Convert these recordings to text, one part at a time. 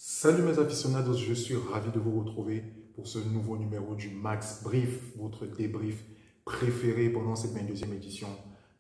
Salut mes aficionados, je suis ravi de vous retrouver pour ce nouveau numéro du Max Brief, votre débrief préféré pendant cette 22e édition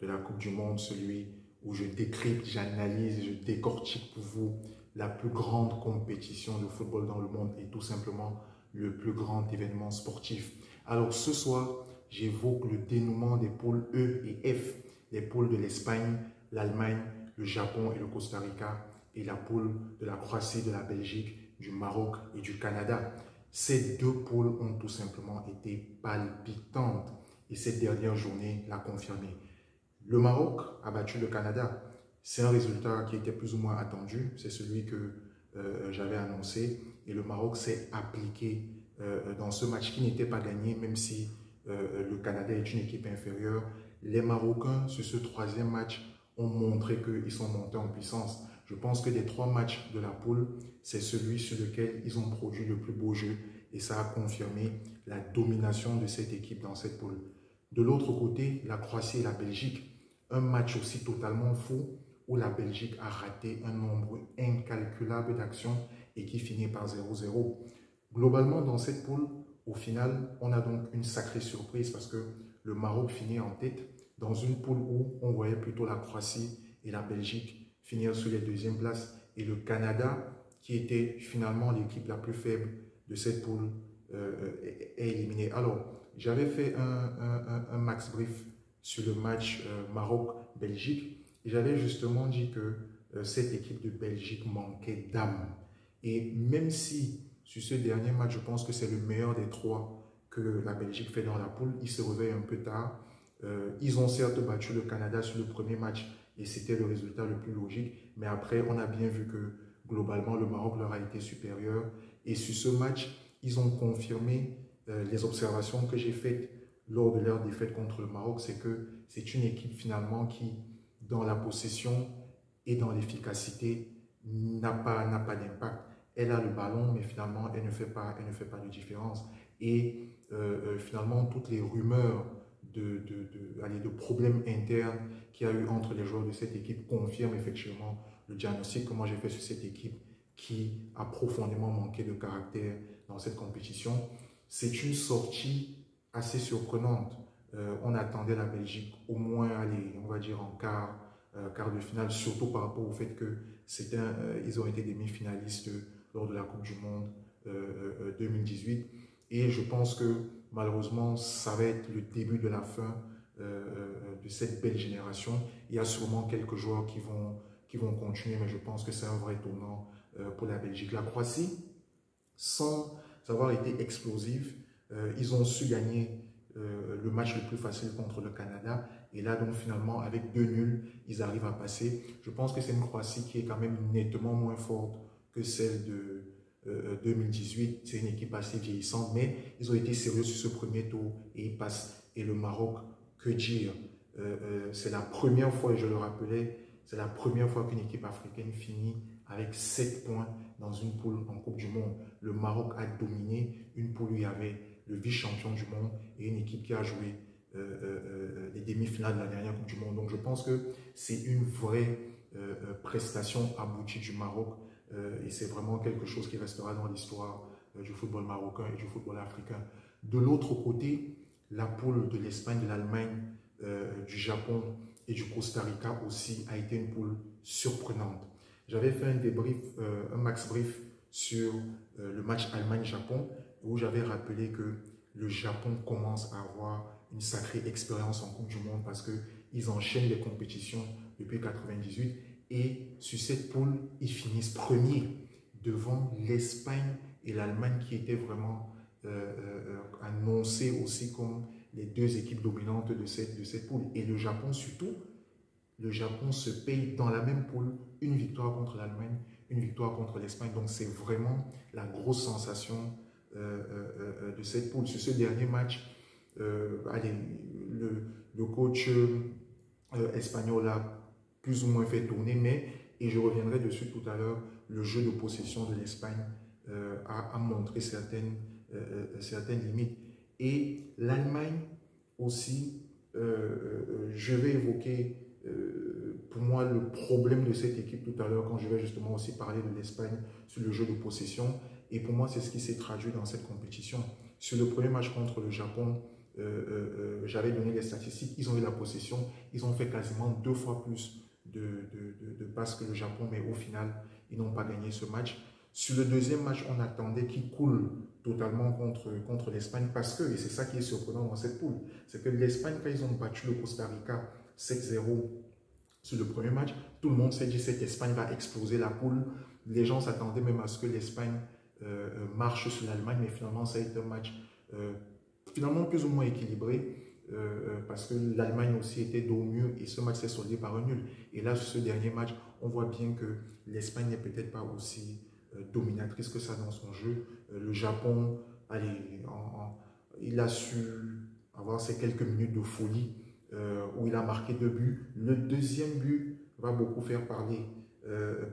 de la Coupe du Monde, celui où je décrypte, j'analyse et je décortique pour vous la plus grande compétition de football dans le monde et tout simplement le plus grand événement sportif. Alors ce soir, j'évoque le dénouement des pôles E et F, les pôles de l'Espagne, l'Allemagne, le Japon et le Costa Rica, et la poule de la Croatie, de la Belgique, du Maroc et du Canada. Ces deux poules ont tout simplement été palpitantes et cette dernière journée l'a confirmé. Le Maroc a battu le Canada. C'est un résultat qui était plus ou moins attendu. C'est celui que j'avais annoncé. Et le Maroc s'est appliqué dans ce match qui n'était pas gagné, même si le Canada est une équipe inférieure. Les Marocains, sur ce troisième match, ont montré qu'ils sont montés en puissance. Je pense que des trois matchs de la poule, c'est celui sur lequel ils ont produit le plus beau jeu et ça a confirmé la domination de cette équipe dans cette poule. De l'autre côté, la Croatie et la Belgique, un match aussi totalement fou où la Belgique a raté un nombre incalculable d'actions et qui finit par 0-0. Globalement, dans cette poule, au final, on a donc une sacrée surprise parce que le Maroc finit en tête dans une poule où on voyait plutôt la Croatie et la Belgique finir sur les deuxièmes places et le Canada, qui était finalement l'équipe la plus faible de cette poule, est éliminé. Alors, j'avais fait un max brief sur le match Maroc-Belgique et j'avais justement dit que cette équipe de Belgique manquait d'âme. Et même si sur ce dernier match, je pense que c'est le meilleur des trois que la Belgique fait dans la poule, ils se réveillent un peu tard. Ils ont certes battu le Canada sur le premier match et c'était le résultat le plus logique. Mais après, on a bien vu que globalement, le Maroc leur a été supérieur. Et sur ce match, ils ont confirmé les observations que j'ai faites lors de leur défaite contre le Maroc. C'est que c'est une équipe finalement qui, dans la possession et dans l'efficacité, n'a pas d'impact. Elle a le ballon, mais finalement, elle ne fait pas de différence. Et finalement, toutes les rumeurs de problèmes internes qu'il y a eu entre les joueurs de cette équipe confirment effectivement le diagnostic que moi j'ai fait sur cette équipe qui a profondément manqué de caractère dans cette compétition. C'est une sortie assez surprenante. On attendait la Belgique au moins aller, on va dire en quart de finale, surtout par rapport au fait que ils ont été demi-finalistes lors de la Coupe du Monde 2018. Et je pense que malheureusement, ça va être le début de la fin de cette belle génération. Il y a sûrement quelques joueurs qui vont continuer, mais je pense que c'est un vrai tournant pour la Belgique. La Croatie, sans avoir été explosif, ils ont su gagner le match le plus facile contre le Canada. Et là, donc finalement, avec 2 nuls, ils arrivent à passer. Je pense que c'est une Croatie qui est quand même nettement moins forte que celle de 2018, c'est une équipe assez vieillissante, mais ils ont été sérieux sur ce premier tour et ils passent. Et le Maroc, que dire, c'est la première fois, et je le rappelais, c'est la première fois qu'une équipe africaine finit avec 7 points dans une poule en Coupe du Monde. Le Maroc a dominé une poule où il y avait le vice-champion du monde et une équipe qui a joué les demi-finales de la dernière Coupe du Monde. Donc je pense que c'est une vraie prestation aboutie du Maroc. Et c'est vraiment quelque chose qui restera dans l'histoire du football marocain et du football africain. De l'autre côté, la poule de l'Espagne, de l'Allemagne, du Japon et du Costa Rica aussi a été une poule surprenante. J'avais fait un débrief, un max brief sur le match Allemagne-Japon où j'avais rappelé que le Japon commence à avoir une sacrée expérience en Coupe du Monde parce qu'ils enchaînent les compétitions depuis 1998. Et sur cette poule, ils finissent premiers devant l'Espagne et l'Allemagne qui étaient vraiment annoncées aussi comme les deux équipes dominantes de cette poule. Et le Japon surtout, le Japon se paye dans la même poule une victoire contre l'Allemagne, une victoire contre l'Espagne. Donc c'est vraiment la grosse sensation de cette poule. Sur ce dernier match, allez, le coach espagnol a plus ou moins fait tourner, mais, et je reviendrai dessus tout à l'heure, le jeu de possession de l'Espagne a montré certaines limites. Et l'Allemagne aussi, je vais évoquer pour moi, le problème de cette équipe tout à l'heure, quand je vais justement aussi parler de l'Espagne sur le jeu de possession, et pour moi, c'est ce qui s'est traduit dans cette compétition. Sur le premier match contre le Japon, j'avais donné les statistiques, ils ont eu la possession, ils ont fait quasiment 2 fois plus de passes que le Japon, mais au final, ils n'ont pas gagné ce match. Sur le deuxième match, on attendait qu'ils coulent totalement contre l'Espagne parce que, et c'est ça qui est surprenant dans cette poule, c'est que l'Espagne, quand ils ont battu le Costa Rica 7-0 sur le premier match, tout le monde s'est dit que cette Espagne va exploser la poule. Les gens s'attendaient même à ce que l'Espagne marche sur l'Allemagne, mais finalement, ça a été un match finalement plus ou moins équilibré. Parce que l'Allemagne aussi était au mieux et ce match s'est soldé par un nul. Et là, sur ce dernier match, on voit bien que l'Espagne n'est peut-être pas aussi dominatrice que ça dans son jeu. Le Japon, allez, il a su avoir ces quelques minutes de folie où il a marqué 2 buts. Le deuxième but va beaucoup faire parler.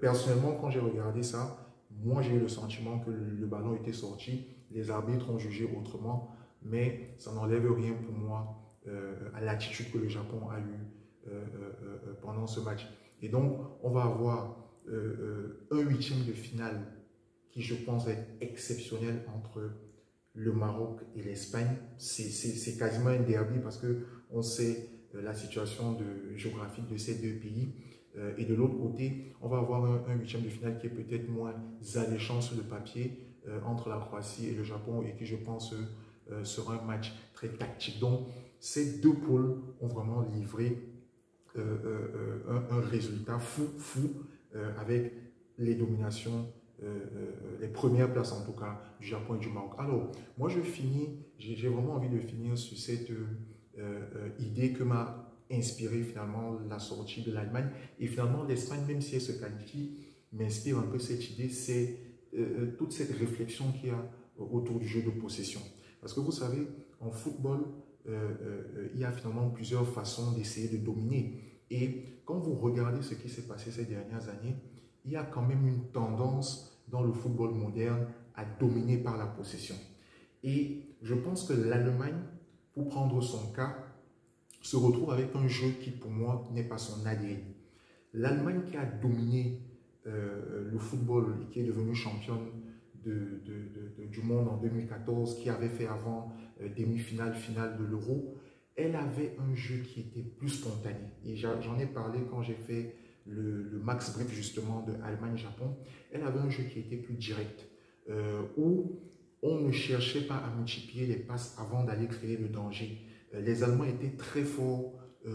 Personnellement, quand j'ai regardé ça, moi j'ai eu le sentiment que le ballon était sorti. Les arbitres ont jugé autrement, mais ça n'enlève rien pour moi à l'attitude que le Japon a eue pendant ce match. Et donc, on va avoir un huitième de finale qui, je pense, va être exceptionnel entre le Maroc et l'Espagne. C'est quasiment un derby parce qu'on sait la situation géographique de ces deux pays. Et de l'autre côté, on va avoir un huitième de finale qui est peut-être moins alléchant sur le papier entre la Croatie et le Japon et qui, je pense, sera un match très tactique. Donc, ces deux pôles ont vraiment livré un résultat fou avec les dominations, les premières places en tout cas du Japon et du Maroc. Alors, moi je finis, j'ai vraiment envie de finir sur cette idée que m'a inspiré finalement la sortie de l'Allemagne. Et finalement, l'Espagne, même si elle se qualifie, m'inspire un peu cette idée, c'est toute cette réflexion qu'il y a autour du jeu de possession. Parce que vous savez, en football, il y a finalement plusieurs façons d'essayer de dominer. Et quand vous regardez ce qui s'est passé ces dernières années, il y a quand même une tendance dans le football moderne à dominer par la possession. Et je pense que l'Allemagne, pour prendre son cas, se retrouve avec un jeu qui, pour moi, n'est pas son ADN. L'Allemagne qui a dominé le football et qui est devenue championne du monde en 2014, qui avait fait avant demi-finale, finale de l'Euro, elle avait un jeu qui était plus spontané. Et j'en ai parlé quand j'ai fait le Max Brief justement de Allemagne-Japon. Elle avait un jeu qui était plus direct, où on ne cherchait pas à multiplier les passes avant d'aller créer le danger. Les Allemands étaient très forts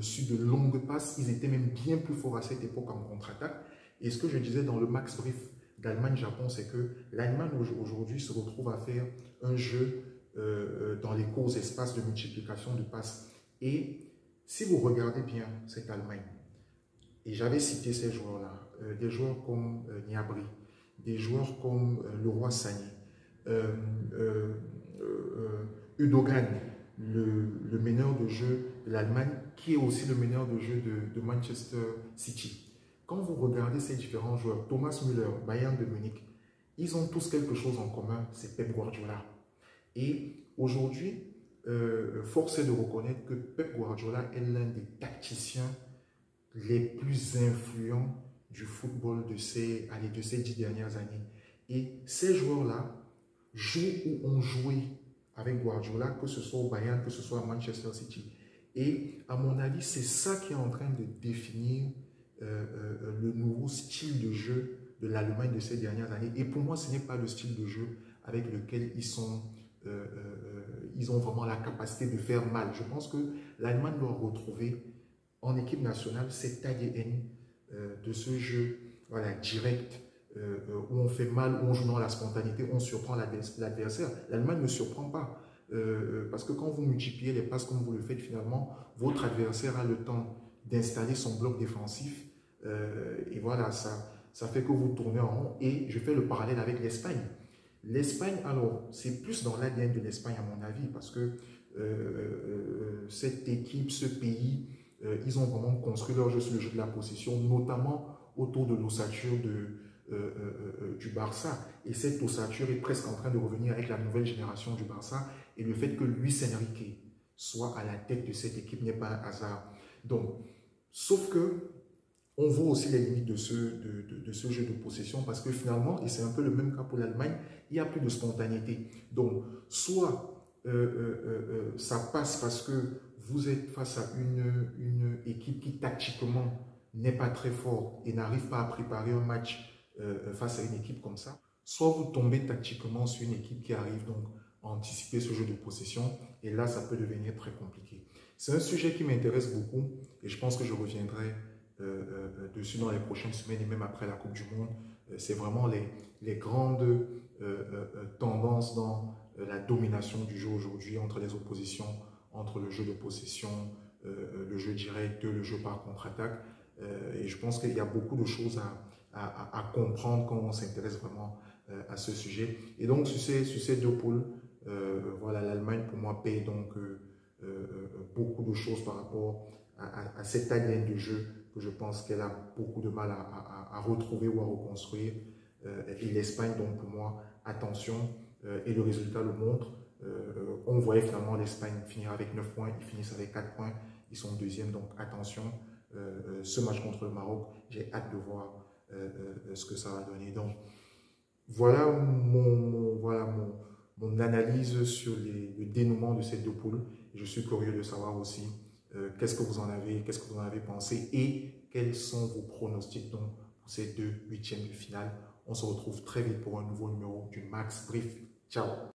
sur de longues passes. Ils étaient même bien plus forts à cette époque en contre-attaque. Et ce que je disais dans le Max Brief d'Allemagne-Japon, c'est que l'Allemagne aujourd'hui se retrouve à faire un jeu dans les courts espaces de multiplication de passes. Et si vous regardez bien cette Allemagne, et j'avais cité ces joueurs-là, des joueurs comme Gnabry, des joueurs comme Leroy Sané, Udogan, le meneur de jeu de l'Allemagne, qui est aussi le meneur de jeu de Manchester City. Quand vous regardez ces différents joueurs, Thomas Müller, Bayern de Munich, ils ont tous quelque chose en commun, c'est Pep Guardiola. Et aujourd'hui, force est de reconnaître que Pep Guardiola est l'un des tacticiens les plus influents du football de ces 10 dernières années. Et ces joueurs-là jouent ou ont joué avec Guardiola, que ce soit au Bayern, que ce soit à Manchester City. Et à mon avis, c'est ça qui est en train de définir le nouveau style de jeu de l'Allemagne de ces dernières années. Et pour moi, ce n'est pas le style de jeu avec lequel ils ont vraiment la capacité de faire mal. Je pense que l'Allemagne doit retrouver en équipe nationale cet ADN de ce jeu voilà, direct, où on fait mal, où on joue dans la spontanéité, on surprend l'adversaire. L'Allemagne ne surprend pas. Parce que quand vous multipliez les passes comme vous le faites finalement, votre adversaire a le temps d'installer son bloc défensif. Et voilà, ça fait que vous tournez en rond. Et je fais le parallèle avec l'Espagne. L'Espagne, alors, c'est plus dans l'ADN de l'Espagne à mon avis, parce que cette équipe, ce pays, ils ont vraiment construit leur jeu sur le jeu de la possession, notamment autour de l'ossature du Barça. Et cette ossature est presque en train de revenir avec la nouvelle génération du Barça. Et le fait que Luis Enrique soit à la tête de cette équipe n'est pas un hasard. Donc, sauf que on voit aussi les limites de ce jeu de possession parce que finalement, et c'est un peu le même cas pour l'Allemagne, il n'y a plus de spontanéité. Donc, soit ça passe parce que vous êtes face à une équipe qui tactiquement n'est pas très forte et n'arrive pas à préparer un match face à une équipe comme ça, soit vous tombez tactiquement sur une équipe qui arrive donc à anticiper ce jeu de possession et là, ça peut devenir très compliqué. C'est un sujet qui m'intéresse beaucoup et je pense que je reviendrai dessus dans les prochaines semaines et même après la Coupe du Monde. C'est vraiment les grandes tendances dans la domination du jeu aujourd'hui entre les oppositions, entre le jeu de possession, le jeu direct, le jeu par contre-attaque. Et je pense qu'il y a beaucoup de choses à comprendre quand on s'intéresse vraiment à ce sujet. Et donc, sur ces deux pôles, voilà, l'Allemagne, pour moi, paye donc beaucoup de choses par rapport à cette ADN de jeu que je pense qu'elle a beaucoup de mal à retrouver ou à reconstruire. Et l'Espagne, donc pour moi, attention, et le résultat le montre. On voyait finalement l'Espagne finir avec 9 points, ils finissent avec 4 points, ils sont deuxième, donc attention. Ce match contre le Maroc, j'ai hâte de voir ce que ça va donner. Donc voilà mon analyse sur le dénouement de ces deux poules. Je suis curieux de savoir aussi qu'est-ce que vous en avez pensé et quels sont vos pronostics donc, pour ces deux huitièmes de finale. On se retrouve très vite pour un nouveau numéro du Max Brief. Ciao!